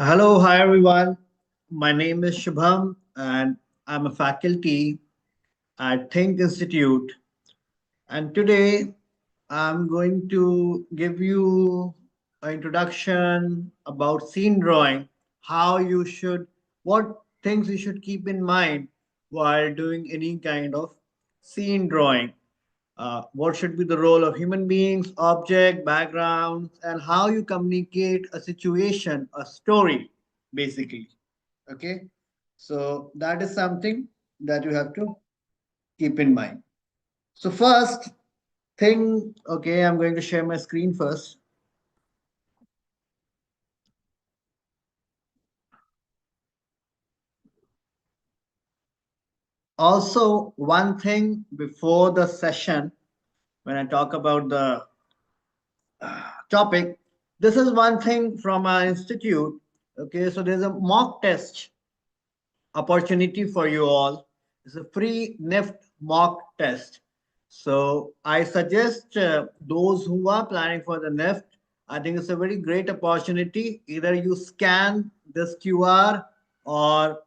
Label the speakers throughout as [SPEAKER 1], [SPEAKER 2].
[SPEAKER 1] Hello, hi everyone. My name is Shubham and I'm a faculty at THiNC Institute. And today I'm going to give you an introduction about scene drawing, how you should, what things you should keep in mind while doing any kind of scene drawing. What should be the role of human beings, object, backgrounds, and how you communicate a situation, a story, basically. Okay, so that is something that you have to keep in mind. So, first thing, okay, I'm going to share my screen first. Also, one thing before the session, when I talk about the topic, this is one thing from our institute. Okay, so there's a mock test opportunity for you all. It's a free NIFT mock test. So I suggest those who are planning for the NIFT, I think it's a very great opportunity. Either you scan this QR or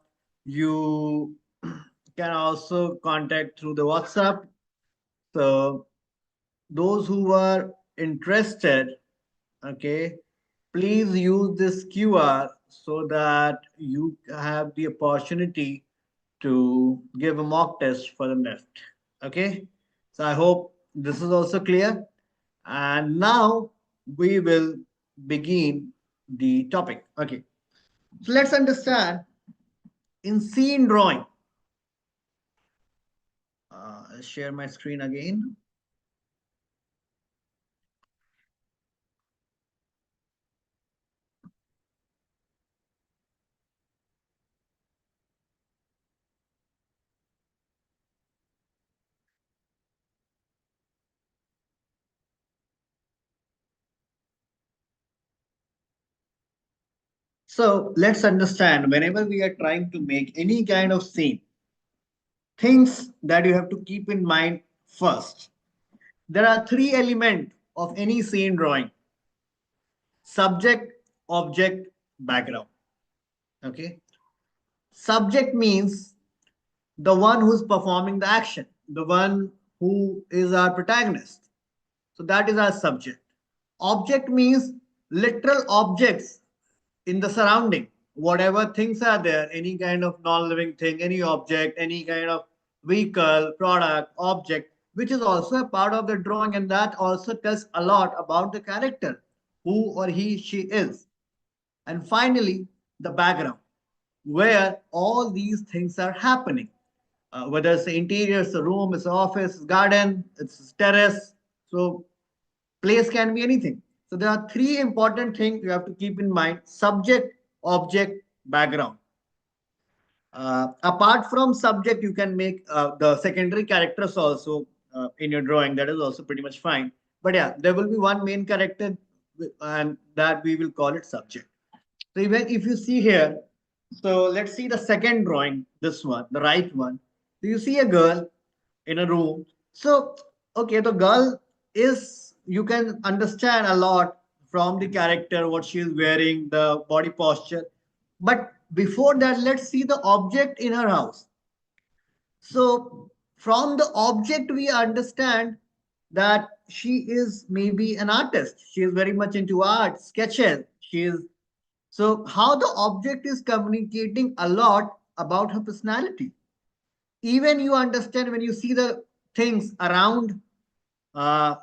[SPEAKER 1] you can also contact through the WhatsApp. So those who are interested, okay, please use this QR so that you have the opportunity to give a mock test for the NIFT. Okay, so I hope this is also clear. And now we will begin the topic. Okay, so let's understand in scene drawing. I'll share my screen again. So let's understand whenever we are trying to make any kind of scene, things that you have to keep in mind first. There are three elements of any scene drawing: subject, object, background. Okay. Subject means the one who's performing the action, the one who is our protagonist. So that is our subject. Object means literal objects in the surrounding. Whatever things are there, any kind of non living thing, any object, any kind of vehicle, product, object, which is also a part of the drawing, and that also tells a lot about the character, who or he, she is. And finally, the background, where all these things are happening. Whether it's the interior, it's a room, it's an office, garden, it's terrace. So place can be anything. So there are three important things you have to keep in mind: subject, object, background. Apart from subject, you can make the secondary characters also in your drawing. That is also pretty much fine. But yeah, there will be one main character, and that we will call it subject. So even if you see here, so let's see the second drawing, this one, the right one. So you see a girl in a room. So, okay, the girl is, you can understand a lot from the character, what she is wearing, the body posture. But before that, let's see the object in her house. So, from the object, we understand that she is maybe an artist. She is very much into art, sketches. She is, so how the object is communicating a lot about her personality. Even you understand when you see the things around uh,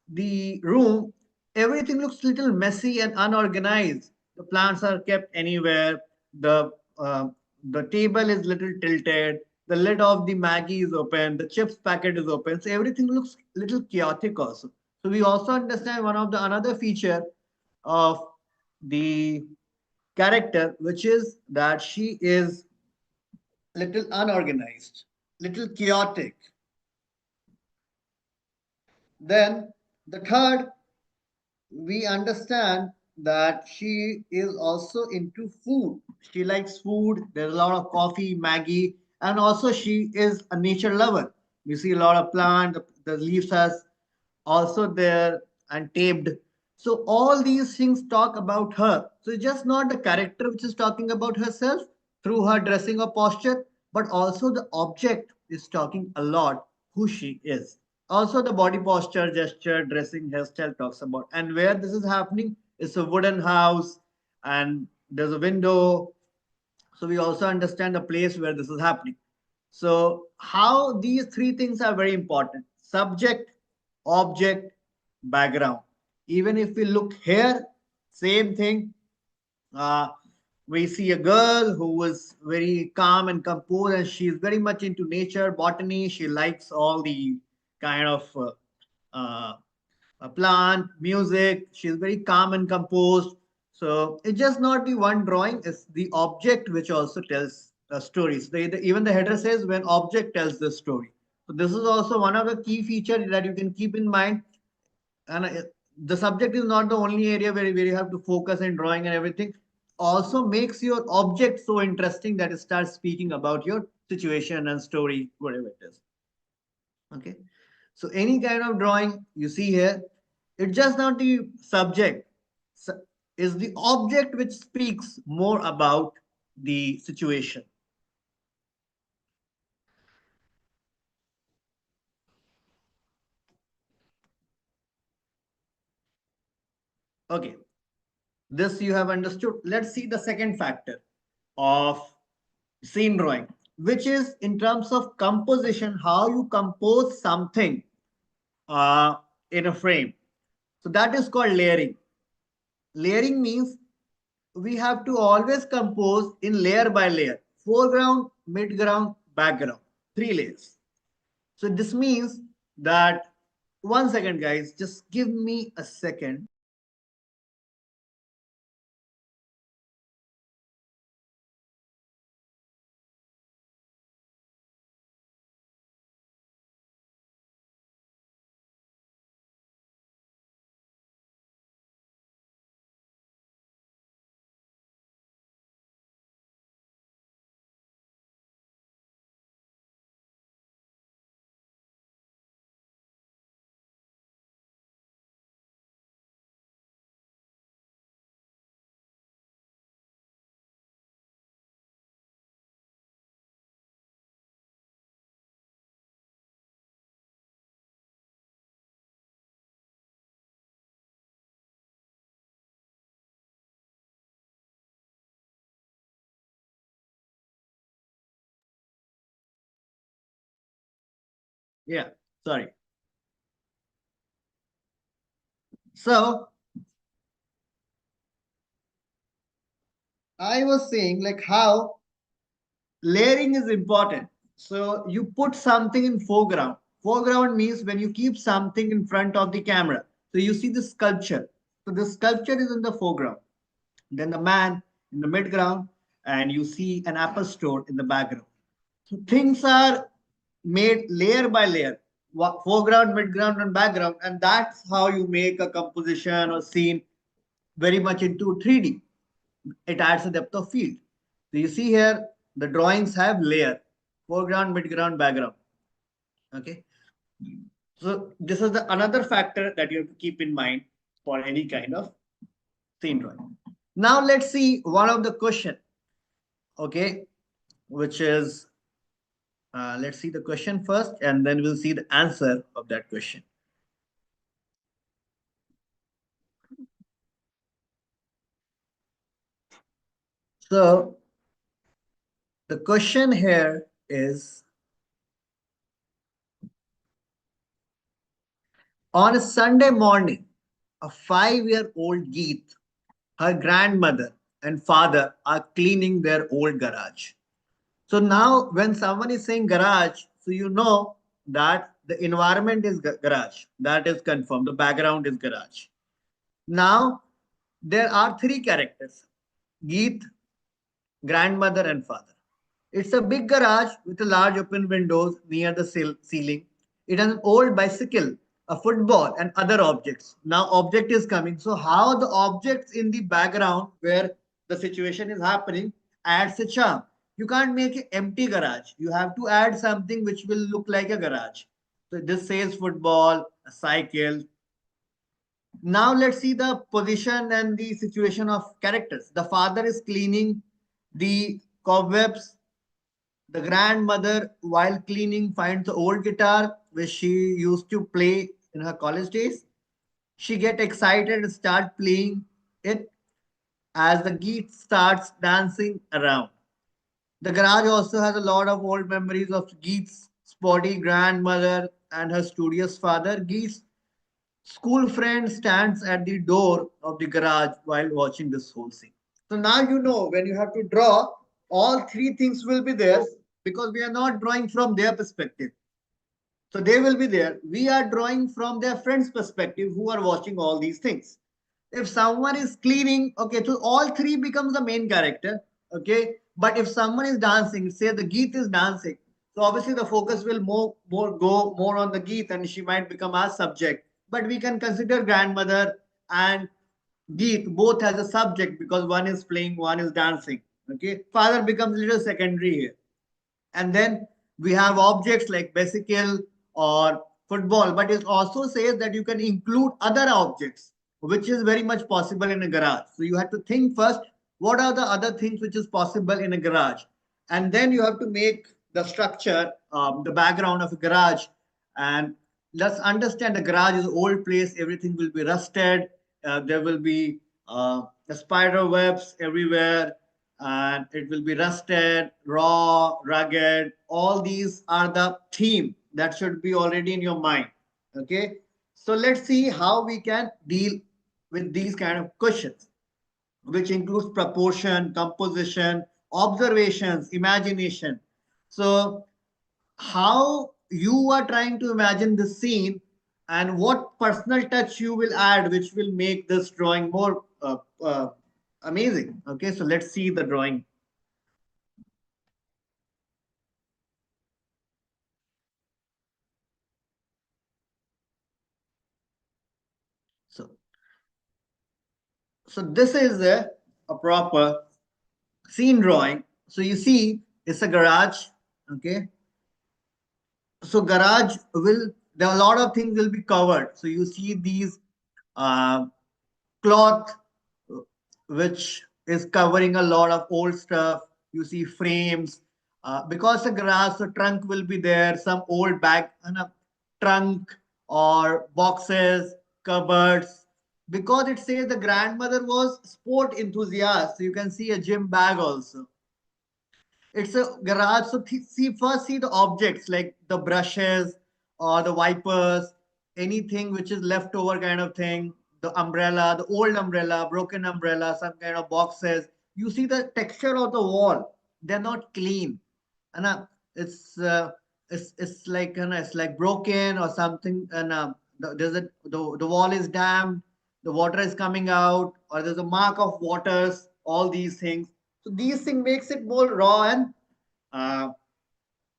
[SPEAKER 1] the room, everything looks little messy and unorganized. The plants are kept anywhere. Uh, the table is little tilted. The lid of the Maggie is open. The chips packet is open. So everything looks little chaotic also. So we also understand one of the another feature of the character, which is that she is little unorganized, little chaotic. Then the third, we understand that she is also into food. She likes food. There's a lot of coffee, Maggie, and also she is a nature lover. You see a lot of plant. The leaves are also there and taped. So all these things talk about her. So it's just not the character which is talking about herself through her dressing or posture, but also the object is talking a lot who she is. Also the body posture, gesture, dressing, hairstyle talks about. And where this is happening is a wooden house and there's a window. So we also understand the place where this is happening. So how these three things are very important: subject, object, background. Even if we look here, same thing. Uh, we see a girl who is very calm and composed, and she's very much into nature, botany. She likes all the kind of uh, a plant, music. She's very calm and composed. So it's just not the one drawing, it's the object which also tells a story. So even the header says when object tells the story. So this is also one of the key features that you can keep in mind. And the subject is not the only area where you have to focus in drawing and everything. Also makes your object so interesting that it starts speaking about your situation and story, whatever it is. Okay. So any kind of drawing you see here, it's just not the subject, is the object which speaks more about the situation. Okay, this you have understood. Let's see the second factor of scene drawing, which is in terms of composition, how you compose something uh, in a frame. So that is called layering. Layering means we have to always compose in layer by layer: foreground, midground, background, three layers. So this means that, one second guys, just give me a second. Yeah, sorry. So I was saying like how layering is important. So you put something in foreground. Foreground means when you keep something in front of the camera. So you see the sculpture. So the sculpture is in the foreground. Then the man in the midground, and you see an Apple store in the background. So things are made layer by layer, foreground, midground, and background, and that's how you make a composition or scene very much into 3D. It adds a depth of field. So you see here, the drawings have layer: foreground, midground, background. Okay. So this is the another factor that you have to keep in mind for any kind of scene drawing. Now let's see one of the question. Okay, which is let's see the question first, and then we'll see the answer of that question. So the question here is, on a Sunday morning, a 5-year-old Geet, her grandmother and father are cleaning their old garage. So now when someone is saying garage, so you know that the environment is garage. That is confirmed. The background is garage. Now there are three characters: Geet, grandmother, and father. It's a big garage with a large open windows near the ceiling. It has an old bicycle, a football, and other objects. Now object is coming. So how the objects in the background where the situation is happening adds a charm. You can't make an empty garage. You have to add something which will look like a garage. So this says football, a cycle, Now let's see the position and the situation of characters. The father is cleaning the cobwebs. The grandmother, while cleaning, finds the old guitar which she used to play in her college days. She gets excited and start playing it as the geet starts dancing around. The garage also has a lot of old memories of Geet's sporty grandmother and her studious father. Geet's school friend stands at the door of the garage while watching this whole scene. So now you know when you have to draw, all three things will be there because we are not drawing from their perspective. So they will be there. We are drawing from their friend's perspective who are watching all these things. If someone is cleaning, okay, so all three becomes the main character, okay. But if someone is dancing, say the Geet is dancing, so obviously the focus will go more on the Geet, and she might become our subject. But we can consider grandmother and Geet both as a subject because one is playing, one is dancing. Okay, father becomes a little secondary here. And then we have objects like bicycle or football, but it also says that you can include other objects, which is very much possible in a garage. So you have to think first, what are the other things which is possible in a garage? And then you have to make the structure, the background of a garage. And let's understand the garage is an old place. Everything will be rusted. There will be spider webs everywhere, and it will be rusted, raw, rugged. All these are the theme that should be already in your mind. Okay. So let's see how we can deal with these kind of questions, which includes proportion, composition, observations, imagination. So how you are trying to imagine the scene and what personal touch you will add, which will make this drawing more amazing. Okay, so let's see the drawing. So, so this is a proper scene drawing. So you see, it's a garage. Okay, so garage will, there are a lot of things will be covered. So you see these uh, cloth which is covering a lot of old stuff. You see frames. Because the garage, the trunk will be there, some old bag and a trunk or boxes, cupboards. Because it says the grandmother was sport enthusiast, so you can see a gym bag also. It's a garage. So see, first see the objects like the brushes or the wipers, anything which is leftover kind of thing, the umbrella, the old umbrella, broken umbrella, some kind of boxes. You see the texture of the wall. They're not clean. And it's it's like it's like broken or something. And there's the wall is damp, the water is coming out, or there's a mark of waters, all these things. So these things makes it more raw and uh,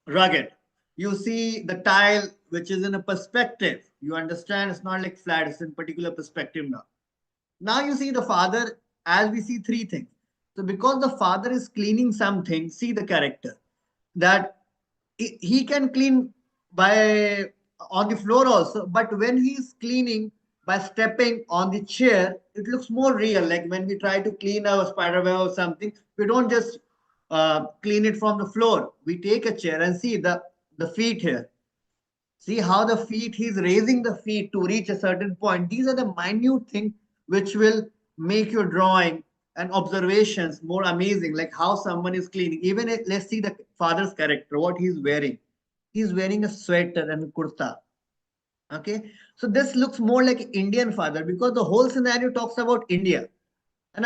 [SPEAKER 1] rugged. You see the tile, which is in a perspective. You understand? It's not like flat, it's in particular perspective now. Now you see the father, as we see three things. So because the father is cleaning something, see the character that he can clean by on the floor also, but when he's cleaning by stepping on the chair, it looks more real. Like when we try to clean our spider web or something, we don't just clean it from the floor. We take a chair and see the feet here. See how the feet, he's raising the feet to reach a certain point. These are the minute things which will make your drawing and observations more amazing, like how someone is cleaning. Even if, let's see the father's character, what he's wearing. He's wearing a sweater and a kurta. Okay. So this looks more like Indian father because the whole scenario talks about India. And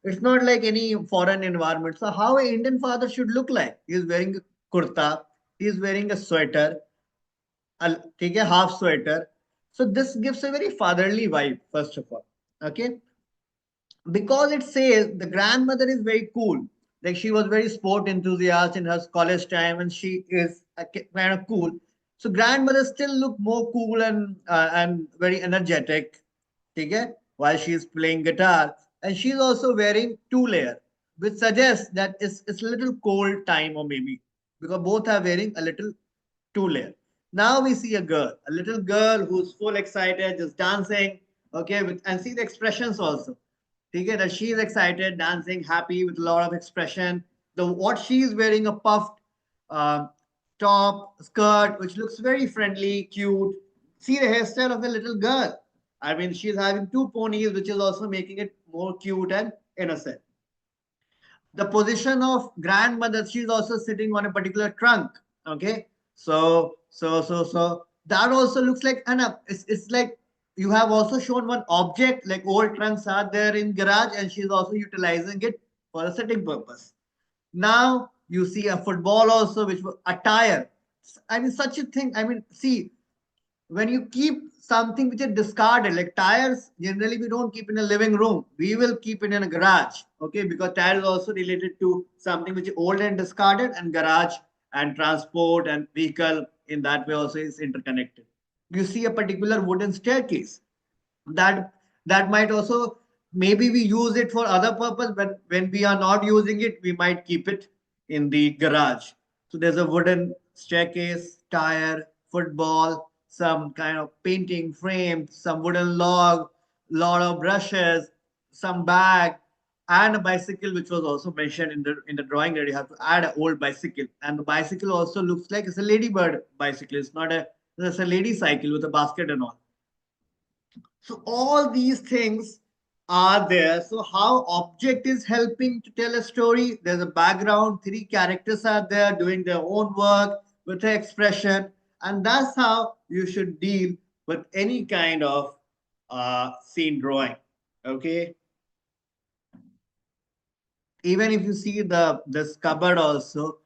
[SPEAKER 1] it's not like any foreign environment. So how an Indian father should look like? He's wearing a kurta, he's wearing a sweater, take a half sweater. So this gives a very fatherly vibe, first of all. Okay. Because it says the grandmother is very cool. Like she was very sport enthusiast in her college time, and she is kind of cool. So grandmother still look more cool and very energetic. Okay, while she is playing guitar, and she's also wearing two layer, which suggests that it's a little cold time or maybe because both are wearing a little two layer. Now we see a girl, a little girl who's full excited, just dancing. Okay, and see the expressions also. Okay, that she is excited, dancing, happy with a lot of expression. The what she is wearing a puffed uh, top, skirt, which looks very friendly, cute. See the hairstyle of a little girl. I mean, she's having two ponies, which is also making it more cute and innocent. The position of grandmother, she's also sitting on a particular trunk. Okay, so that also looks like, and it's like you have also shown one object, like old trunks are there in garage, and she's also utilizing it for a setting purpose. Now you see a football also, which was a tire. I mean, such a thing. I mean, see, when you keep something which is discarded, like tires, generally we don't keep in a living room. We will keep it in a garage. Okay, because tire is also related to something which is old and discarded, and garage and transport and vehicle in that way also is interconnected. You see a particular wooden staircase that that might also, maybe we use it for other purpose, but when we are not using it, we might keep it in the garage. So there's a wooden staircase, tire, football, some kind of painting frame, some wooden log, lot of brushes, some bag, and a bicycle, which was also mentioned in the drawing, that you have to add an old bicycle. And the bicycle also looks like it's a ladybird bicycle. It's not a, it's a lady cycle with a basket and all. So all these things are there. So how object is helping to tell a story? There's a background, three characters are there doing their own work with their expression, and that's how you should deal with any kind of scene drawing. Okay. Even if you see this cupboard also,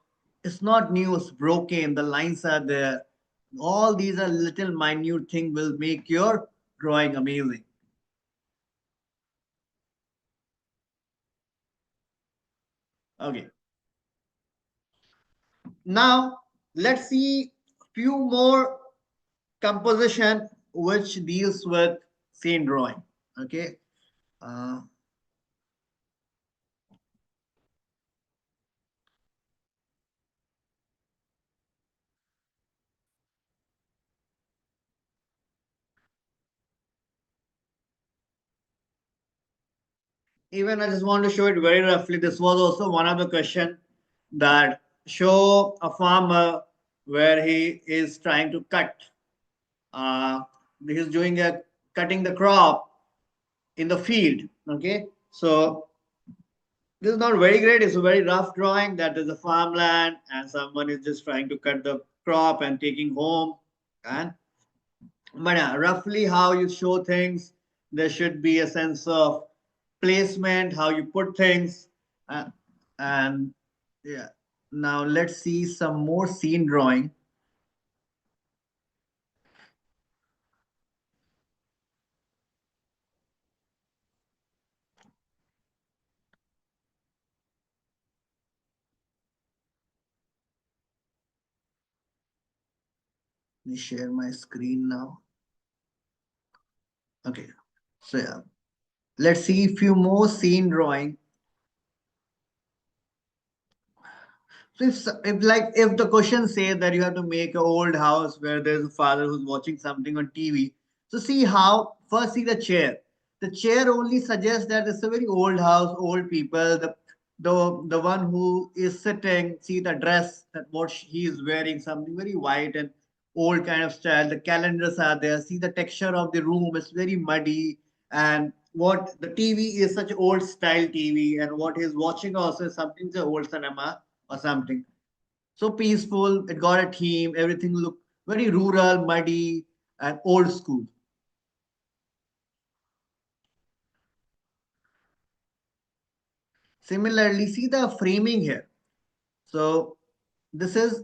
[SPEAKER 1] it's not new, it's broken, the lines are there. All these are little minute thing will make your drawing amazing. Okay. Now, let's see few more composition which deals with scene drawing. Okay. Uh, Even I just want to show it very roughly. This was also one of the question that show a farmer where he is trying to cut. Uh, he's doing a cutting the crop in the field. Okay. So this is not very great. It's a very rough drawing. That is a farmland, and someone is just trying to cut the crop and taking home. And but roughly how you show things, there should be a sense of placement, how you put things, uh, and yeah. Now let's see some more scene drawing. Let me share my screen now. Okay, so yeah, let's see a few more scene drawing. So if the question says that you have to make an old house where there's a father who's watching something on TV, so see how first see the chair. The chair only suggests that it's a very old house, old people. The one who is sitting, see the dress that what he is wearing, something very white and old kind of style. The calendars are there. See the texture of the room is very muddy, and what the TV is such old style TV, and what he's watching also is something the old cinema or something. So peaceful. It got a theme. Everything looked very rural, muddy, and old school. Similarly, see the framing here. So this is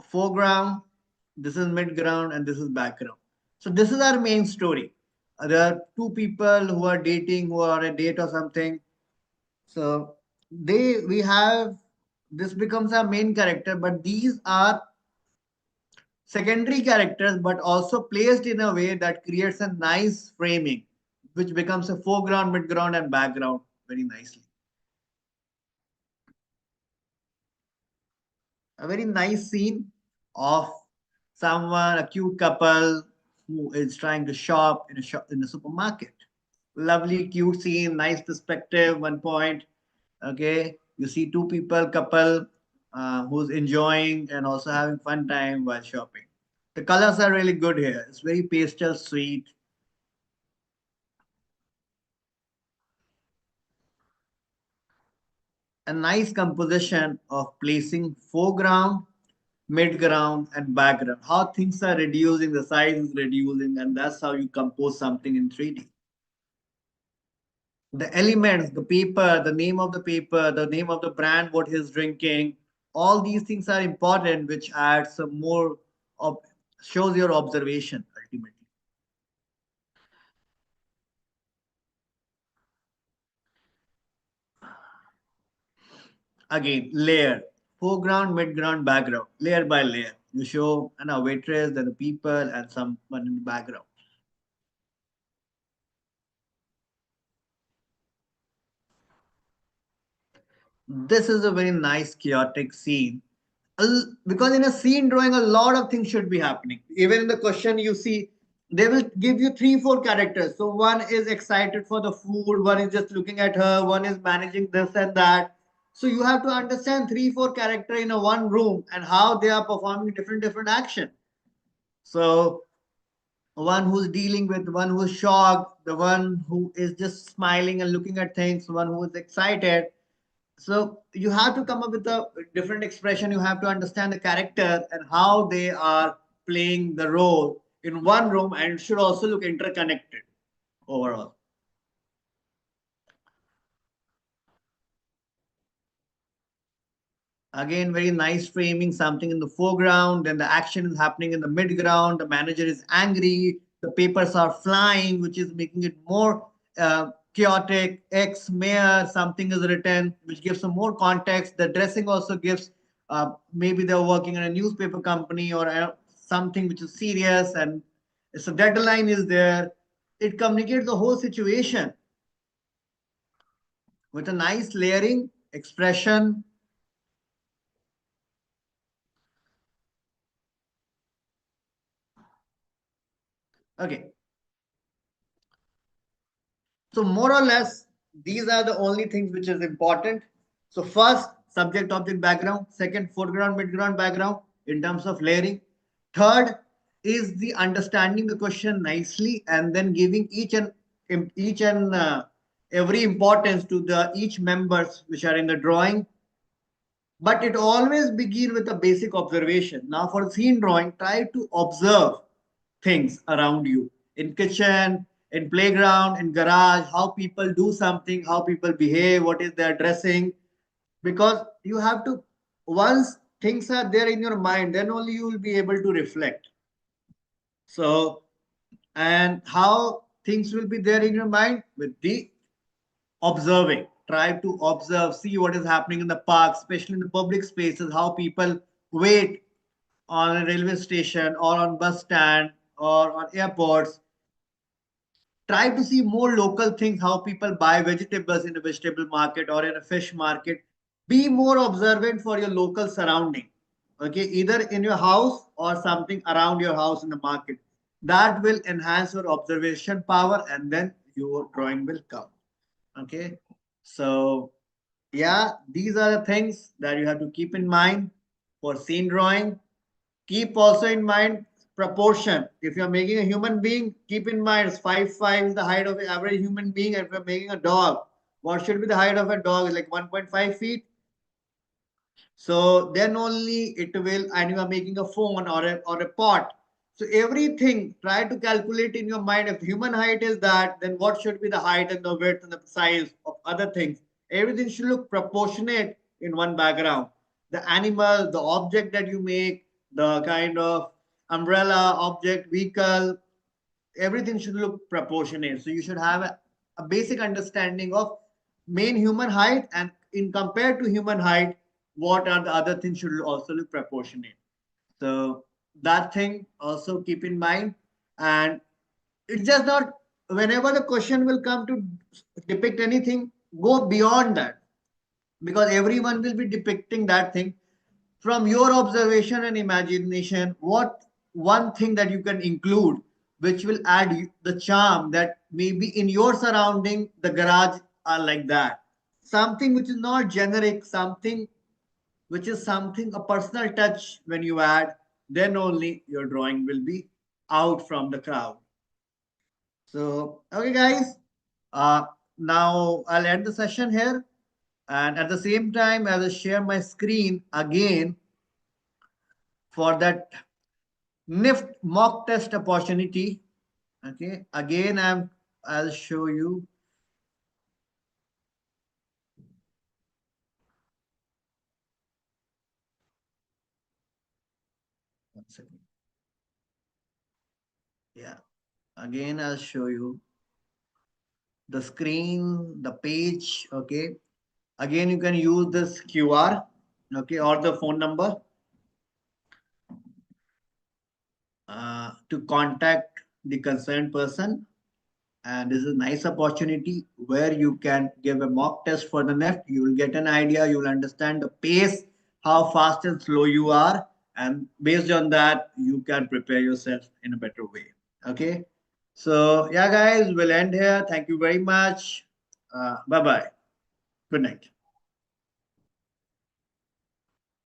[SPEAKER 1] foreground, this is midground, and this is background. So this is our main story. There are two people who are dating, who are on a date or something. So we have, this becomes our main character, but these are secondary characters, but also placed in a way that creates a nice framing, which becomes a foreground, midground, and background very nicely. A very nice scene of someone, a cute couple. who is trying to shop in a supermarket. Lovely, cute scene, nice perspective. One point. Okay, you see two people, couple, who's enjoying and also having fun time while shopping. The colors are really good here. It's very pastel, sweet. A nice composition of placing foreground, midground, and background. How things are reducing, the size is reducing, and that's how you compose something in 3D. The elements, the paper, the name of the paper, the name of the brand, what he's drinking, all these things are important, which adds some more of shows your observation ultimately. Again, layer, foreground, midground, background, layer by layer. You show a waitress, then the people, and someone in the background. This is a very nice chaotic scene. Because in a scene drawing, a lot of things should be happening. Even in the question, you see, they will give you three, four characters. So one is excited for the food, one is just looking at her, one is managing this and that. So you have to understand three, four character in a one room and how they are performing different action. So one who's dealing with, one who's shocked, the one who is just smiling and looking at things, one who is excited. So you have to come up with a different expression. You have to understand the character and how they are playing the role in one room, and it should also look interconnected overall. Again, very nice framing, something in the foreground, then the action is happening in the midground. The manager is angry, the papers are flying, which is making it more chaotic. Ex mayor, something is written, which gives some more context. The dressing also gives, maybe they're working in a newspaper company or something which is serious, and so deadline is there. It communicates the whole situation with a nice layering expression. Okay, so more or less, these are the only things which is important. So first, subject object background. Second, foreground, midground, background in terms of layering. Third is the understanding the question nicely and then giving each and every importance to the each members which are in the drawing. But it always begin with a basic observation. Now for scene drawing, try to observe things around you in kitchen, in playground, in garage, how people do something, how people behave, what is their dressing. Because you have to, once things are there in your mind, then only you will be able to reflect. So, and how things will be there in your mind with the observing. Try to observe, see what is happening in the park, especially in the public spaces, how people wait on a railway station or on bus stand or on airports. Try to see more local things, how people buy vegetables in a vegetable market or in a fish market. Be more observant for your local surrounding. Okay, either in your house or something around your house in the market. That will enhance your observation power and then your drawing will come. Okay, so yeah, these are the things that you have to keep in mind for scene drawing. Keep also in mind proportion. If you're making a human being, keep in mind 5'5" is the height of an average human being. And if you're making a dog, what should be the height of a dog? Is like 1.5 feet. So then only it will, and you are making a phone or a pot. So everything, try to calculate in your mind. If human height is that, then what should be the height and the width and the size of other things? Everything should look proportionate in one background. The animal, the object that you make, the kind of umbrella, object, vehicle, everything should look proportionate. So you should have a basic understanding of main human height, and in compared to human height, what are the other things should also look proportionate. So that thing also keep in mind. And it's just not, whenever the question will come to depict anything, go beyond that, because everyone will be depicting that thing from your observation and imagination. What one thing that you can include which will add the charm that maybe in your surrounding, the garage are like that. Something which is not generic, something which is something, a personal touch when you add, then only your drawing will be out from the crowd. So, okay, guys, now I'll end the session here. And at the same time, I will share my screen again for that NIFT mock test opportunity. Okay, again, I'll show you. One second. Yeah, again, I'll show you the screen, the page. Okay, again, you can use this QR. Okay, or the phone number to contact the concerned person. And this is a nice opportunity where you can give a mock test for the NIFT. You will get an idea. You will understand the pace, how fast and slow you are. And based on that, you can prepare yourself in a better way. Okay. So, yeah, guys, we'll end here. Thank you very much. Bye bye. Good night.